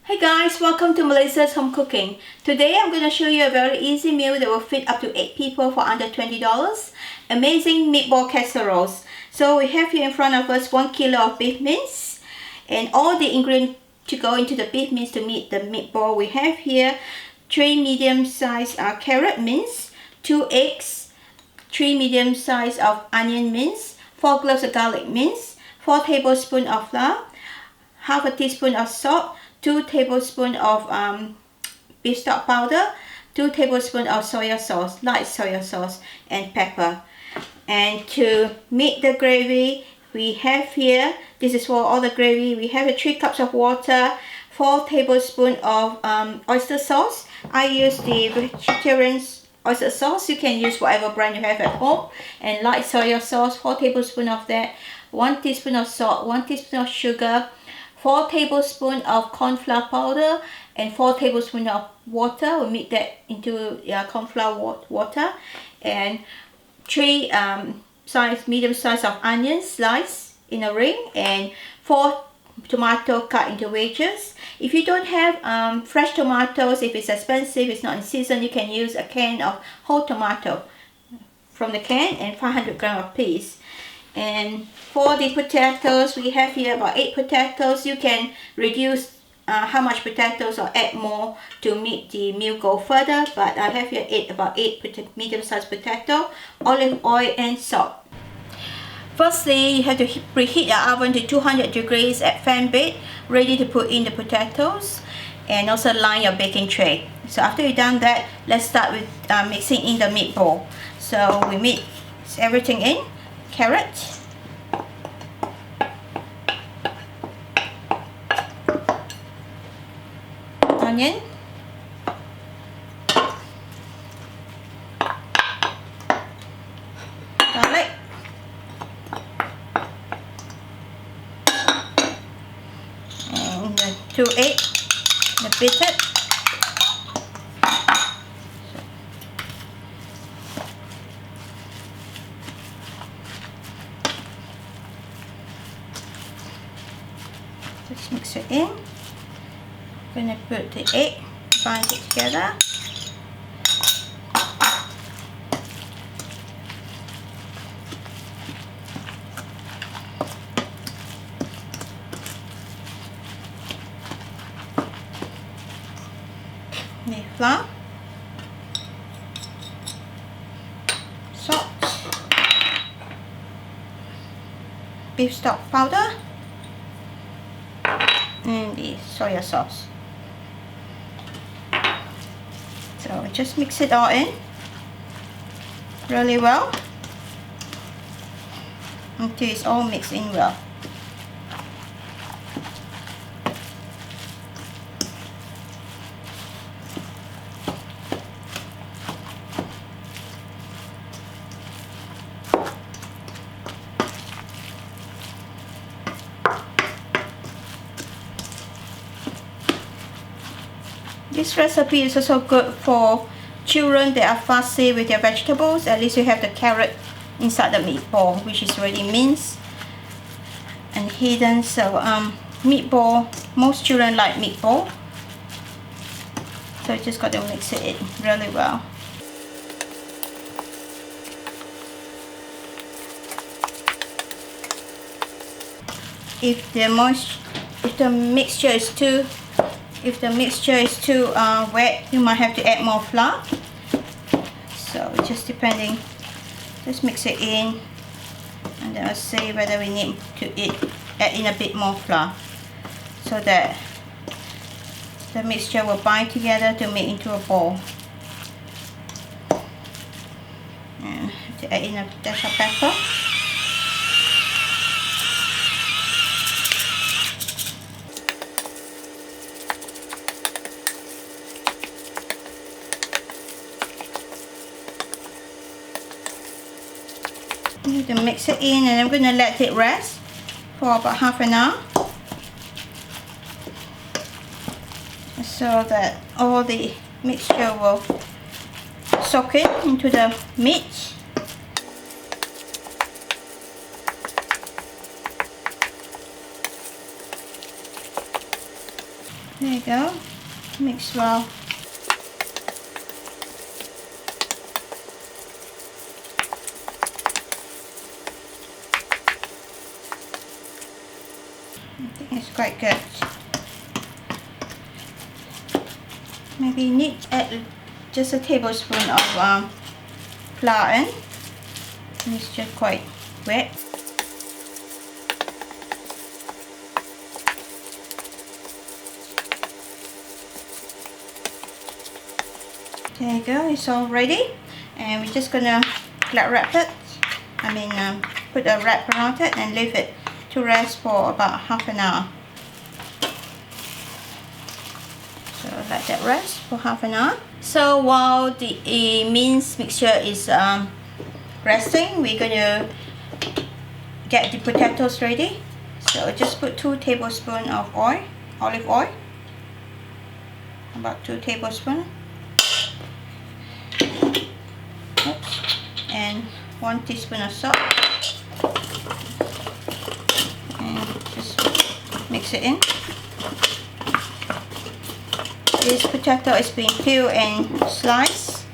Hey guys, welcome to Melissa's Home Cooking. Today I'm going to show you a very easy meal that will fit up to 8 people for under $20. Amazing meatball casseroles. So we have here in front of us 1 kilo of beef mince and all the ingredients to go into the beef mince to meet the meatball. We have here 3 medium-sized carrot mince, 2 eggs, 3 medium-sized of onion mince, 4 cloves of garlic mince, 4 tablespoons of flour, half a teaspoon of salt, 2 tablespoons of beef stock powder, 2 tablespoons of soya sauce, light soya sauce, and pepper. And to make the gravy, we have here, this is for all the gravy, we have 3 cups of water, 4 tablespoons of oyster sauce. I use the vegetarian oyster sauce. You can use whatever brand you have at home. And light soya sauce, 4 tablespoons of that, 1 teaspoon of salt, 1 teaspoon of sugar, 4 tablespoons of corn flour powder, and 4 tablespoons of water. We'll mix that into corn flour water, and 3 medium size of onions sliced in a ring, and 4 tomato cut into wedges. If you don't have fresh tomatoes, if it's expensive, it's not in season, you can use a can of whole tomato from the can, and 500 grams of peas. And for the potatoes, we have here about 8 potatoes. You can reduce how much potatoes or add more to make the meal go further, but I have here about 8 medium-sized potato, olive oil, and salt. Firstly, you have to preheat your oven to 200 degrees at fan bake, ready to put in the potatoes, and also line your baking tray. So after you've done that, let's start with mixing in the meatball. So we mix everything in. Carrot, onion, garlic, and the 2 eggs, the beaten. Just mix it in. I'm going to put the egg, bind it together. The flour, salt, beef stock powder, and the soya sauce. So just mix it all in really well until it's all mixed in well. This recipe is also good for children that are fussy with their vegetables. At least you have the carrot inside the meatball, which is already minced and hidden. So meatball, most children like meatball. So you just got to mix it in really well. If the mixture is too wet, you might have to add more flour. So just depending, just mix it in, and then I'll see whether we need to add in a bit more flour, so that the mixture will bind together to make into a ball. And to add in a dash of pepper. You need to mix it in, and I'm going to let it rest for about half an hour so that all the mixture will soak it into the meat. There you go. Mix well. I think it's quite good. Maybe you need to add just a tablespoon of flour in. It's just quite wet. There you go, it's all ready. And we're just gonna flat wrap it. Put a wrap around it and leave it to rest for about half an hour. So let that rest for half an hour. So while the minced mixture is resting, we're gonna get the potatoes ready. So just put 2 tablespoons of olive oil, about 2 tablespoons. Oops. And 1 teaspoon of salt, and just mix it in. This potato is being peeled and sliced.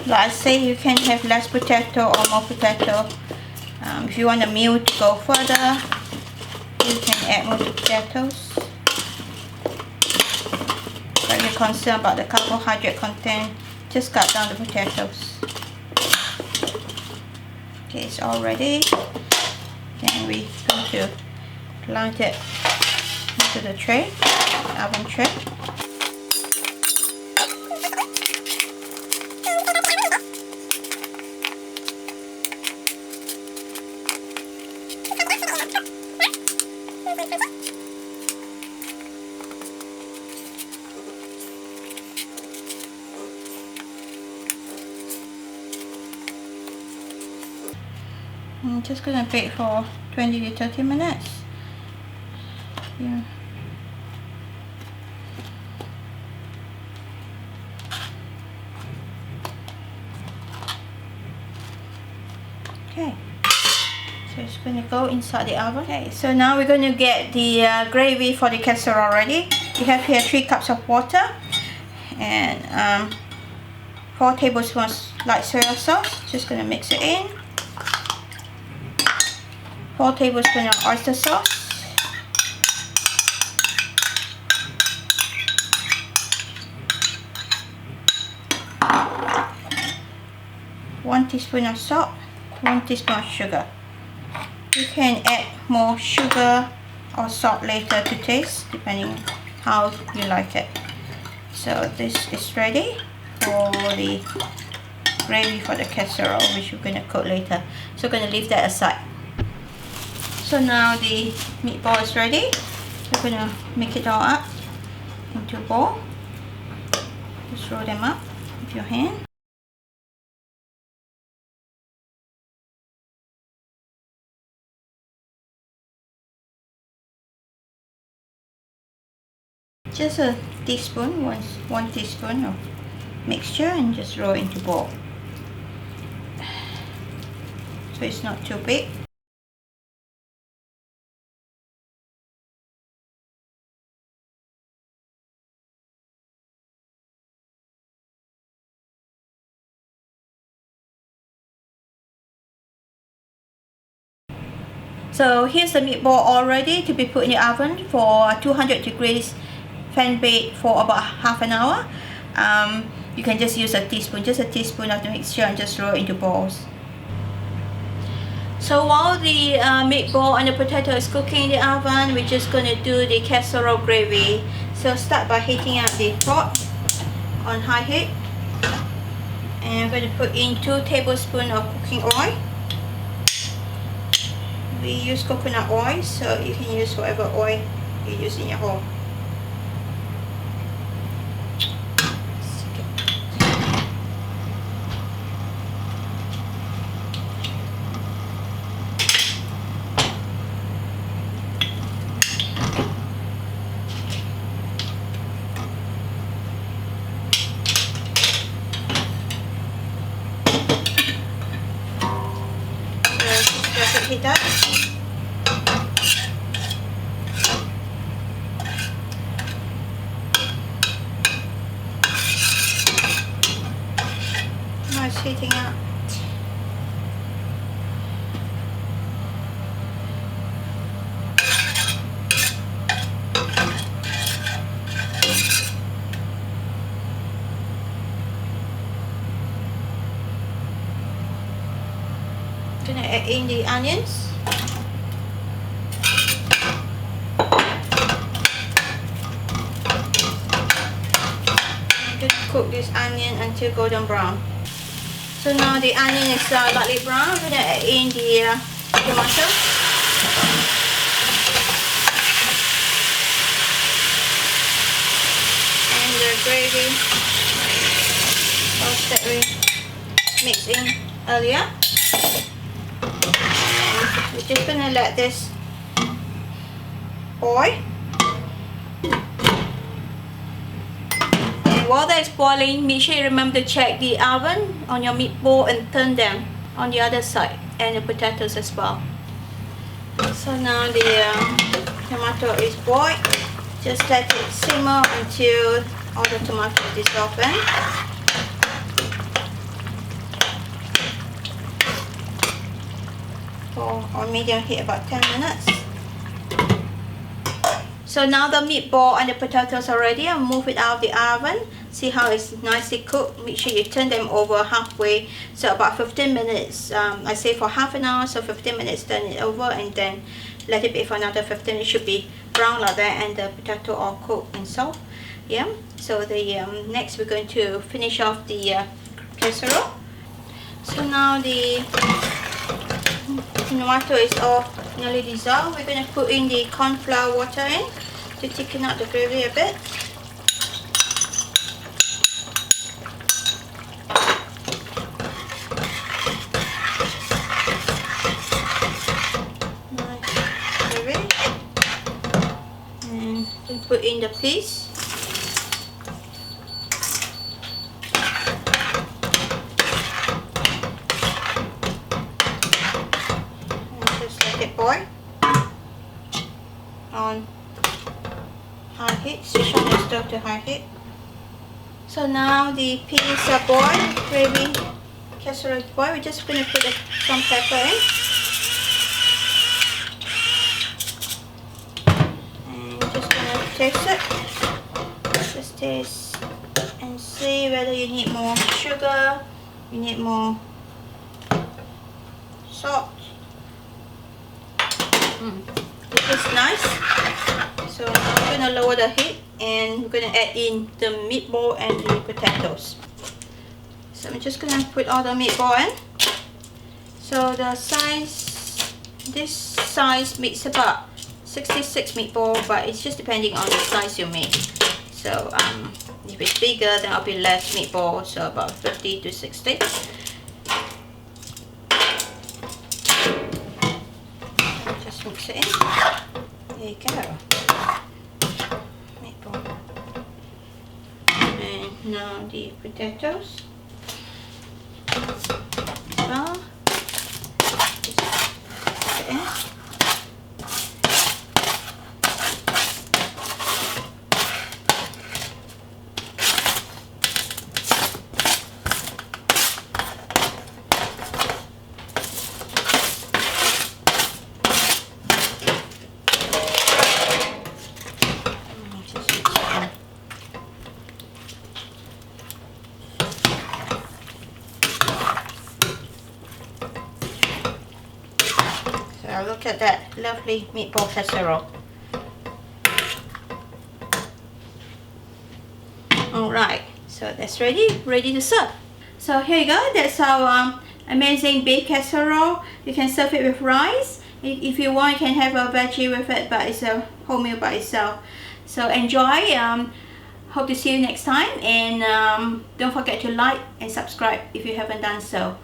Like I say, you can have less potato or more potato. If you want the meal to go further, you can add more potatoes. But you're concerned about the carbohydrate content, just cut down the potatoes. Okay, it's all ready. Then we're going to plant it into the tray, the oven tray. I'm just gonna bake for 20 to 30 minutes. Yeah. Okay, so it's gonna go inside the oven. Okay, so now we're gonna get the gravy for the casserole ready. We have here 3 cups of water and 4 tablespoons light soya sauce. Just gonna mix it in. 4 tablespoons of oyster sauce. 1 teaspoon of salt, 1 teaspoon of sugar. You can add more sugar or salt later to taste, depending how you like it. So this is ready for the gravy for the casserole, which we're going to cook later. So we're going to leave that aside. So now the meatball is ready. We're going to make it all up into a bowl. Just roll them up with your hand. Just a teaspoon, one teaspoon of mixture, and just roll into bowl. So it's not too big. So here's the meatball all ready to be put in the oven for 200 degrees fan bake for about half an hour. You can just use a teaspoon, just a teaspoon of the mixture, and just roll into balls. So while the meatball and the potato is cooking in the oven, we're just going to do the casserole gravy. So start by heating up the pot on high heat, and I'm going to put in 2 tablespoons of cooking oil. We use coconut oil, so you can use whatever oil you use in your home. Heat up. add in the onions. Just cook this onion until golden brown. So now the onion is lightly brown. I'm going to add in the tomato. And the gravy that we mixed in earlier. And we're just going to let this boil. While that's boiling, make sure you remember to check the oven on your meatball and turn them on the other side, and the potatoes as well. So now the tomato is boiled. Just let it simmer until all the tomato is dissolved. For on medium heat about 10 minutes. So now the meatball and the potatoes are ready. I'll move it out of the oven. See how it's nicely cooked. Make sure you turn them over halfway. So about 15 minutes. I say for half an hour, so 15 minutes turn it over and then let it be for another 15. It should be brown like that and the potato all cooked and soft. Yeah. So the next we're going to finish off the casserole. So now the tomato is all nearly dissolved. We're going to put in the corn flour water in to thicken up the gravy a bit. Nice gravy. And then put in the peas. Boil on high heat, switch on the stove to high heat. So now the peas are boiled, gravy, casserole is boiled. We're just going to put some pepper in. And just going to taste it. Just taste and see whether you need more sugar, you need more salt. This is nice. So I'm going to lower the heat and we're going to add in the meatball and the potatoes. So I'm just going to put all the meatball in. So the size, this size makes about 66 meatball, but it's just depending on the size you make. So if it's bigger, then I'll be less meatball, so about 50 to 60. Mix it in. There you go. Meatball. And now the potatoes. Well, just put it in. Look at that lovely meatball casserole. Alright, so that's ready to serve. So here you go, that's our amazing beef casserole. You can serve it with rice. If you want, you can have a veggie with it, but it's a whole meal by itself. So enjoy. Hope to see you next time, and don't forget to like and subscribe if you haven't done so.